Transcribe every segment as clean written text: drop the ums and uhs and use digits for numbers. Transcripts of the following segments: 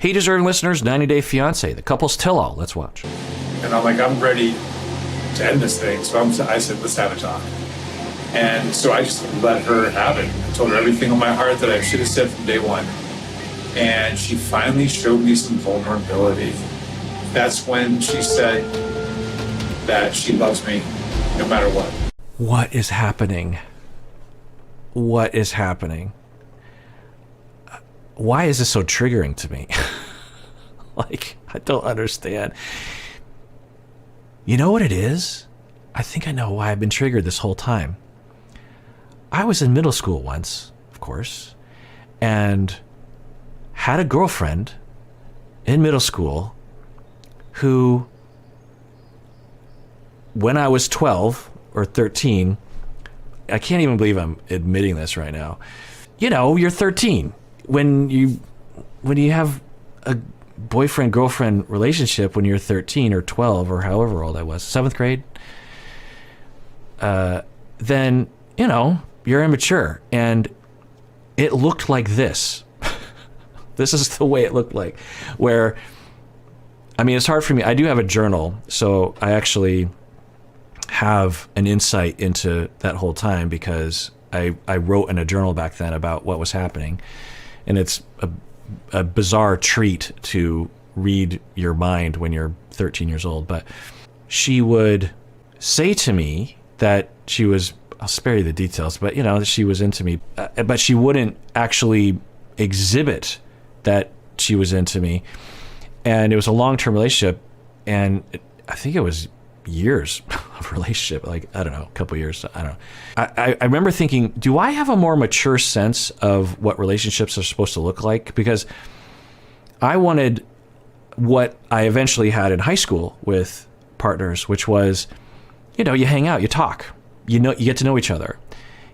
Hey, deserving listeners, 90 Day Fiancé, the couple's tell-all. Let's watch. And I'm like, I'm ready to end this thing. So I said, let's have a talk. And so I just let her have it. I told her everything on my heart that I should have said from day one. And she finally showed me some vulnerability. That's when she said that she loves me no matter what. What is happening? What is happening? Why is this so triggering to me? Like, I don't understand. You know what it is? I think I know why I've been triggered this whole time. I was in middle school once, of course, and had a girlfriend in middle school who, when I was 12 or 13, I can't even believe I'm admitting this right now. You know, you're 13. When you have a boyfriend-girlfriend relationship when you're 13 or 12 or however old I was, 7th grade, then, you know, you're immature. And it looked like this. This is the way it looked like. Where, I mean, it's hard for me. I do have a journal, so I actually have an insight into that whole time because I wrote in a journal back then about what was happening. And it's a bizarre treat to read your mind when you're 13 years old. But she would say to me that she was, I'll spare you the details, but you know, she was into me, but she wouldn't actually exhibit that she was into me. And it was a long-term relationship. And I think it was years of relationship, like, I don't know, a couple of years. I don't know. I remember thinking, do I have a more mature sense of what relationships are supposed to look like? Because I wanted what I eventually had in high school with partners, which was, you know, you hang out, you talk, you get to know each other,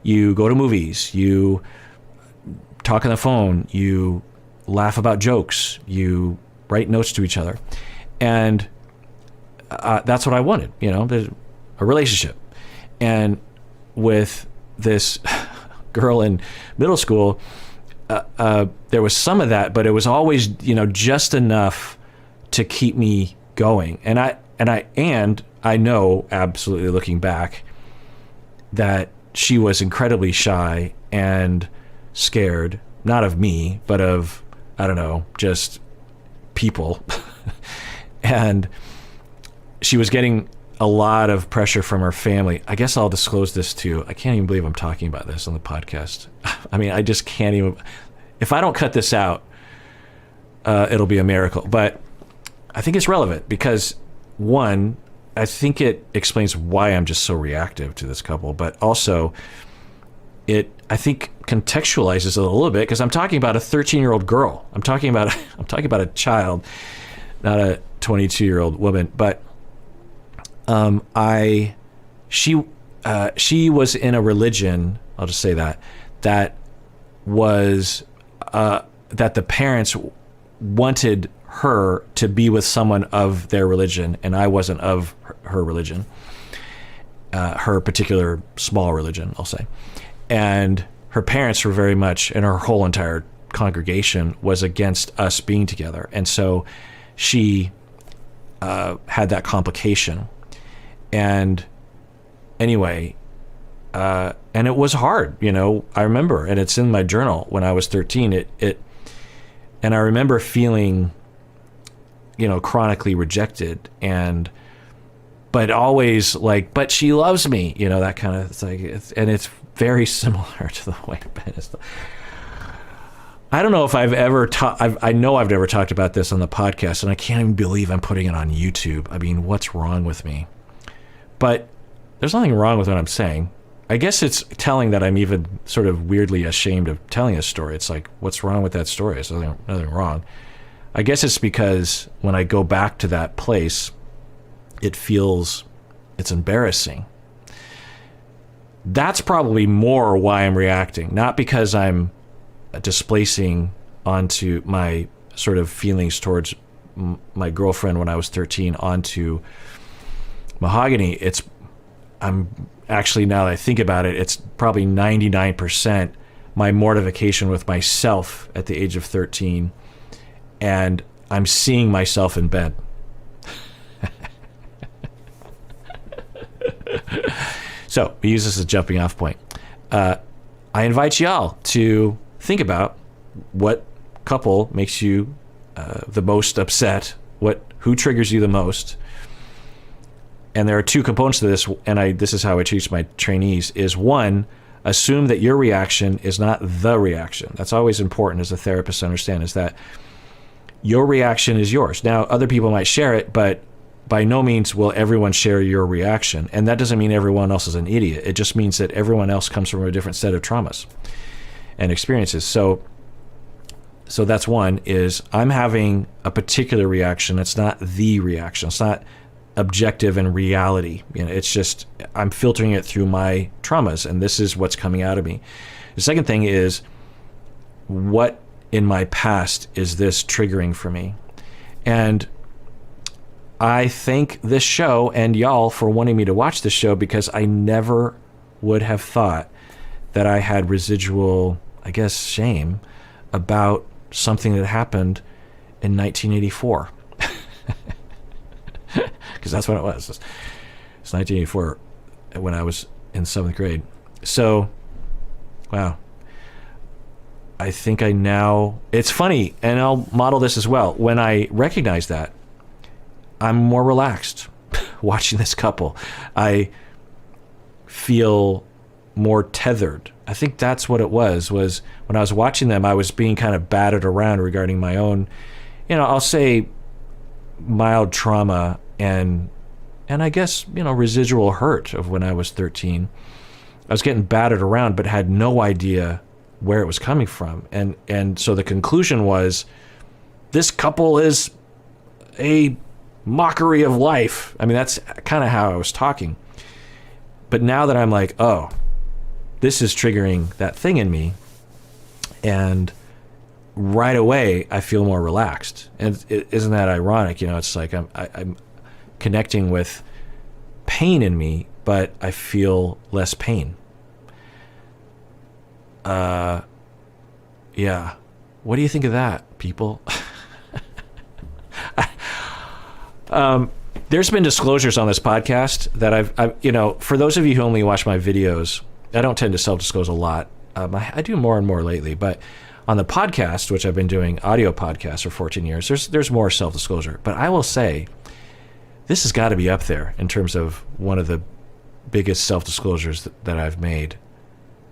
you go to movies, you talk on the phone, you laugh about jokes, you write notes to each other. And that's what I wanted, you know, a relationship. And with this girl in middle school, there was some of that, but it was always, you know, just enough to keep me going. And I know, absolutely looking back, that she was incredibly shy and scared, not of me, but of, I don't know, just people. And she was getting a lot of pressure from her family. I guess I'll disclose this too. I can't even believe I'm talking about this on the podcast. I mean, I just can't even. If I don't cut this out, it'll be a miracle. But I think it's relevant because, one, I think it explains why I'm just so reactive to this couple. But also, it, I think, contextualizes it a little bit because I'm talking about a 13-year-old girl. I'm talking about a child, not a 22-year-old woman. But she was in a religion, I'll just say that was, that the parents wanted her to be with someone of their religion, and I wasn't of her religion, her particular small religion, I'll say. And her parents were very much, and her whole entire congregation was against us being together. And so she had that complication. And anyway, and it was hard, you know, I remember, and it's in my journal when I was 13, and I remember feeling, you know, chronically rejected but always like, but she loves me, you know, that kind of, it's like, it's very similar to the way Ben is. I don't know if I've ever I know I've never talked about this on the podcast, and I can't even believe I'm putting it on YouTube. I mean, what's wrong with me? But there's nothing wrong with what I'm saying. I guess it's telling that I'm even sort of weirdly ashamed of telling a story. It's like, what's wrong with that story? There's nothing wrong. I guess it's because when I go back to that place, it's embarrassing. That's probably more why I'm reacting, not because I'm displacing onto my sort of feelings towards my girlfriend when I was 13 onto Mahogany. I'm actually, now that I think about it, it's probably 99% my mortification with myself at the age of 13 and I'm seeing myself in bed. So we use this as a jumping off point. I invite y'all to think about what couple makes you the most upset, who triggers you the most. And there are two components to this, and this is how I teach my trainees, is one, assume that your reaction is not the reaction. That's always important as a therapist to understand, is that your reaction is yours. Now, other people might share it, but by no means will everyone share your reaction. And that doesn't mean everyone else is an idiot. It just means that everyone else comes from a different set of traumas and experiences. So that's one, is I'm having a particular reaction. It's not the reaction. It's not objective and reality. It's just, I'm filtering it through my traumas, and this is what's coming out of me. The second thing is, what in my past is this triggering for me? And I thank this show and y'all for wanting me to watch this show, because I never would have thought that I had residual, I guess, shame about something that happened in 1984. Because that's when it was. It's 1984 when I was in 7th grade. So, wow. I think I now, it's funny, and I'll model this as well. When I recognize that, I'm more relaxed watching this couple. I feel more tethered. I think that's what it was when I was watching them, I was being kind of battered around regarding my own, I'll say mild trauma and I guess, residual hurt of when I was 13. I was getting battered around, but had no idea where it was coming from. And so the conclusion was, this couple is a mockery of life. I mean, that's kind of how I was talking. But now that I'm like, oh, this is triggering that thing in me, and right away I feel more relaxed. And isn't that ironic? It's like I'm connecting with pain in me, but I feel less pain. Yeah. What do you think of that, people? There's been disclosures on this podcast that I've for those of you who only watch my videos, I don't tend to self-disclose a lot. I do more and more lately, but on the podcast, which I've been doing audio podcasts for 14 years, there's more self-disclosure. But I will say, this has got to be up there in terms of one of the biggest self-disclosures that I've made.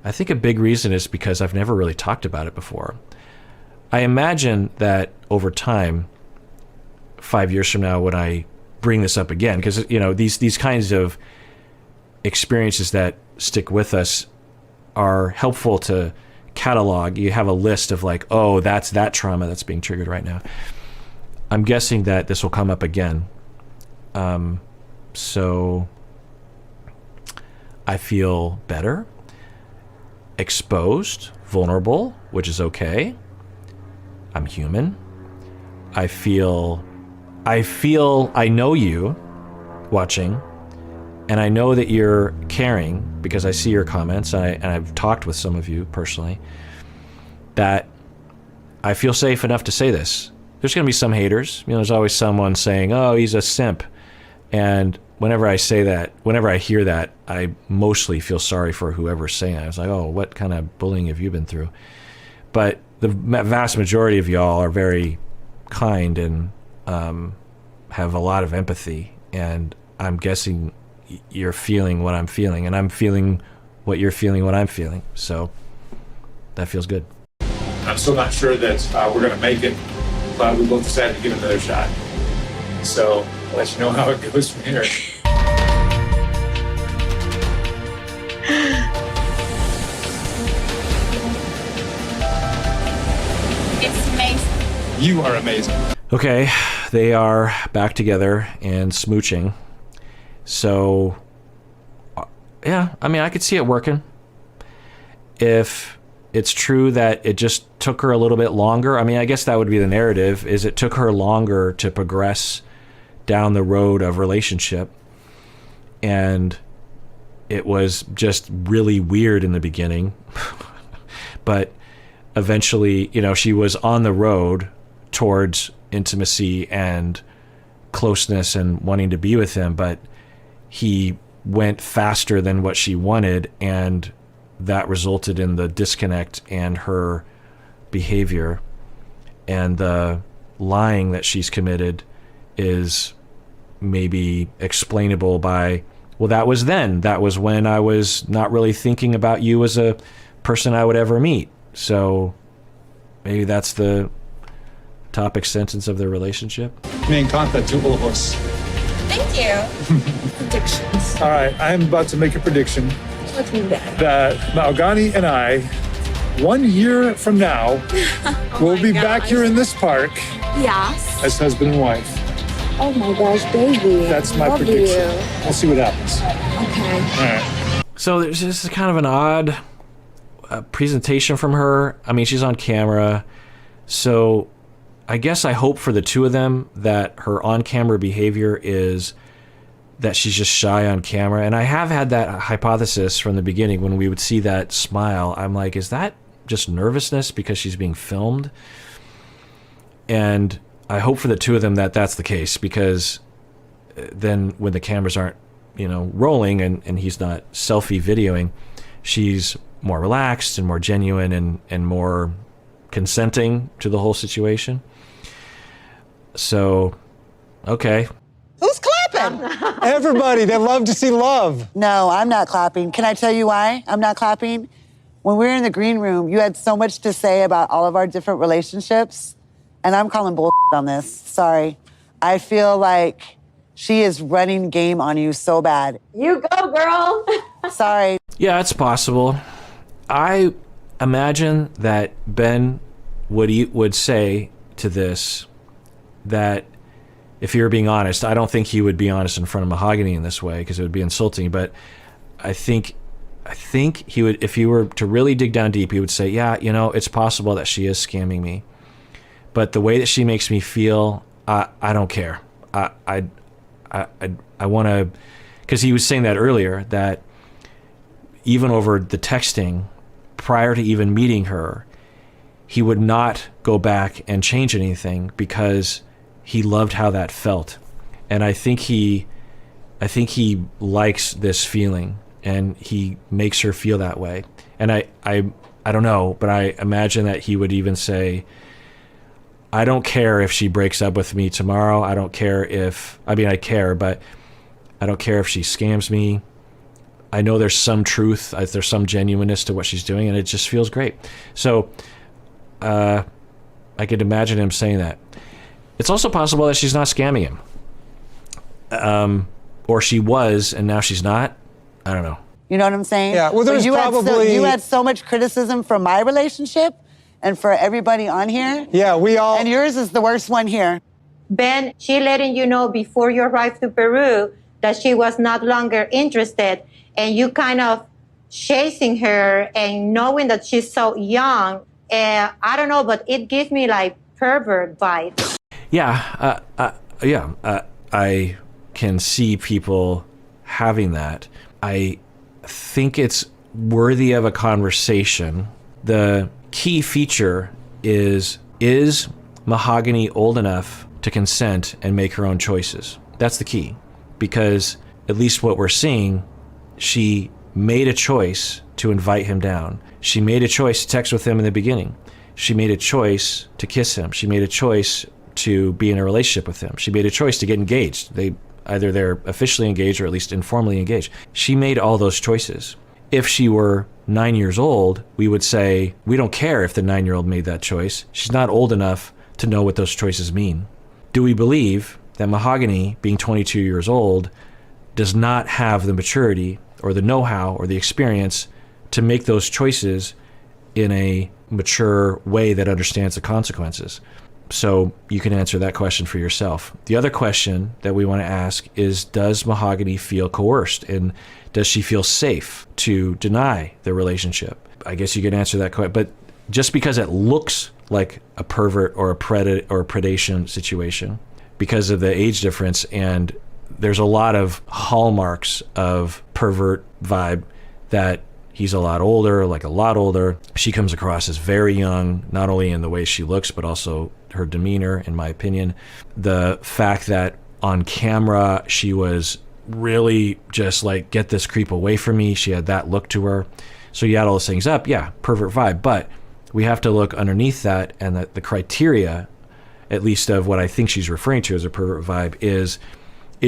I think a big reason is because I've never really talked about it before. I imagine that over time, 5 years from now, when I bring this up again, because these kinds of experiences that stick with us are helpful to catalog. You have a list of like, oh, that's that trauma that's being triggered right now. I'm guessing that this will come up again. So I feel better, exposed, vulnerable, which is okay. I'm human. I know you watching, and I know that you're caring because I see your comments, and I've talked with some of you personally, that I feel safe enough to say this. There's going to be some haters. There's always someone saying, oh, he's a simp. And whenever I say that, whenever I hear that, I mostly feel sorry for whoever's saying it. I was like, oh, what kind of bullying have you been through? But the vast majority of y'all are very kind and have a lot of empathy, and I'm guessing you're feeling what I'm feeling, and I'm feeling what you're feeling, what I'm feeling. So that feels good. I'm still not sure that we're going to make it, but we both decided to give it another shot. So I'll let you know how it goes from here. It's amazing. You are amazing. Okay, they are back together and smooching. So, yeah, I mean, I could see it working. If it's true that it just took her a little bit longer, I mean, I guess that would be the narrative, is it took her longer to progress down the road of relationship. And it was just really weird in the beginning. But eventually, she was on the road towards intimacy and closeness and wanting to be with him, but he went faster than what she wanted, and that resulted in the disconnect and her behavior. And the lying that she's committed is maybe explainable by, well, that was then. That was when I was not really thinking about you as a person I would ever meet. So maybe that's the topic sentence of their relationship. Me encanta tu ojos. Thank you. Predictions. All right, I'm about to make a prediction What's me that? that Mahogany and I, 1 year from now, will be back gosh. here in this park Yes. as husband and wife. Oh my gosh, baby. That's my Love prediction. You. We'll see what happens. Okay. All right. So there's just kind of an odd presentation from her. I mean, she's on camera. So I guess I hope for the two of them that her on-camera behavior is that she's just shy on camera. And I have had that hypothesis from the beginning when we would see that smile. I'm like, is that just nervousness because she's being filmed? And I hope for the two of them that that's the case, because then when the cameras aren't, rolling and he's not selfie videoing, she's more relaxed and more genuine and more consenting to the whole situation. So, okay. Who's clapping? Everybody, they love to see love. No, I'm not clapping. Can I tell you why I'm not clapping? When we were in the green room, you had so much to say about all of our different relationships, and I'm calling bull on this. Sorry. I feel like she is running game on you so bad. You go, girl. Sorry. Yeah, it's possible. I imagine that Ben would say to this that if you were being honest, I don't think he would be honest in front of Mahogany in this way because it would be insulting, but I think he would, if he were to really dig down deep, he would say, yeah, it's possible that she is scamming me. But the way that she makes me feel, I don't care. I want to, because he was saying that earlier, that even over the texting, prior to even meeting her, he would not go back and change anything because he loved how that felt. And I think he likes this feeling, and he makes her feel that way. And I don't know, but I imagine that he would even say, I don't care if she breaks up with me tomorrow. I don't care if, I care, but I don't care if she scams me. I know there's some truth, there's some genuineness to what she's doing, and it just feels great. So I could imagine him saying that. It's also possible that she's not scamming him. Or she was, and now she's not. I don't know. You know what I'm saying? Yeah, well, there's you probably... you had so much criticism for my relationship and for everybody on here. Yeah, we all... And yours is the worst one here. Ben, she letting you know before you arrived to Peru that she was not longer interested, and you kind of chasing her and knowing that she's so young. I don't know, but it gives me like pervert vibes. Yeah, I can see people having that. I think it's worthy of a conversation. The key feature is Mahogany old enough to consent and make her own choices? That's the key, because at least what we're seeing, she made a choice to invite him down. She made a choice to text with him in the beginning. She made a choice to kiss him. She made a choice to be in a relationship with him. She made a choice to get engaged. Either they're officially engaged or at least informally engaged. She made all those choices. If she were 9 years old, we would say, we don't care if the 9-year-old made that choice. She's not old enough to know what those choices mean. Do we believe that Mahogany, being 22 years old, does not have the maturity or the know-how or the experience to make those choices in a mature way that understands the consequences? So you can answer that question for yourself. The other question that we want to ask is, does Mahogany feel coerced? And does she feel safe to deny the relationship? I guess you could answer that question. But just because it looks like a pervert or a predation situation because of the age difference, and there's a lot of hallmarks of pervert vibe, that he's a lot older. She comes across as very young, not only in the way she looks, but also her demeanor, in my opinion. The fact that on camera she was really just like, get this creep away from me. She had that look to her. So you add all those things up, yeah, pervert vibe. But we have to look underneath that, and that the criteria, at least of what I think she's referring to as a pervert vibe, is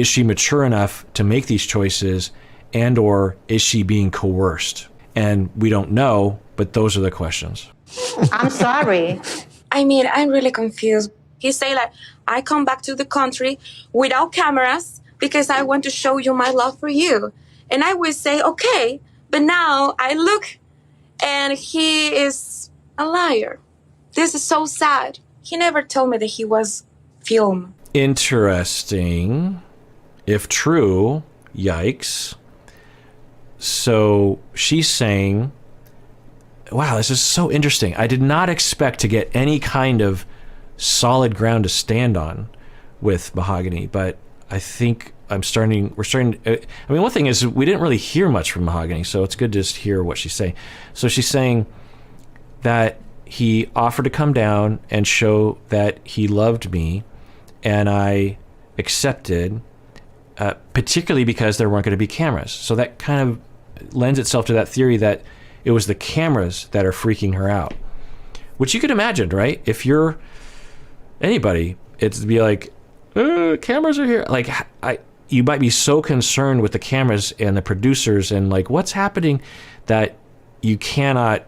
she mature enough to make these choices, and or is she being coerced? And we don't know, but those are the questions. I'm sorry. I mean, I'm really confused. He say like, I come back to the country without cameras because I want to show you my love for you. And I would say, okay, but now I look and he is a liar. This is so sad. He never told me that he was film. Interesting. If true, yikes. So she's saying, wow, this is so interesting. I did not expect to get any kind of solid ground to stand on with Mahogany, but I think we're starting. I mean, one thing is we didn't really hear much from Mahogany, so it's good to just hear what she's saying. So she's saying that he offered to come down and show that he loved me, and I accepted, particularly because there weren't going to be cameras. So that kind of lends itself to that theory that it was the cameras that are freaking her out, which you could imagine, right? If you're anybody, it's to be like, cameras are here. Like, you might be so concerned with the cameras and the producers and like what's happening that you cannot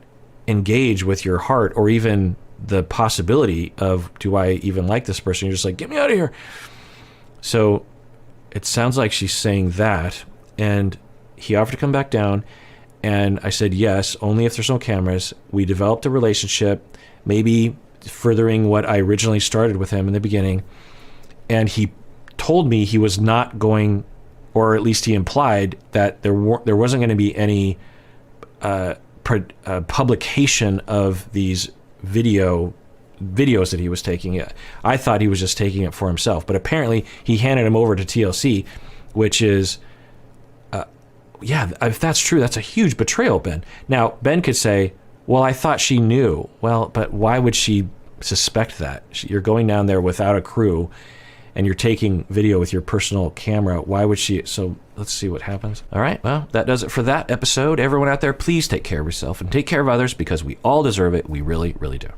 engage with your heart or even the possibility of, do I even like this person? You're just like, get me out of here. So it sounds like she's saying that, and he offered to come back down, and I said yes, only if there's no cameras. We developed a relationship, maybe furthering what I originally started with him in the beginning, and he told me he was not going, or at least he implied that there wasn't going to be any publication of these videos that he was taking. I thought he was just taking it for himself, but apparently he handed him over to TLC, which is, yeah, if that's true, that's a huge betrayal, Ben. Now, Ben could say, well, I thought she knew. Well, but why would she suspect that? You're going down there without a crew, and you're taking video with your personal camera. Why would she? So let's see what happens. All right, well, that does it for that episode. Everyone out there, please take care of yourself and take care of others, because we all deserve it. We really, really do.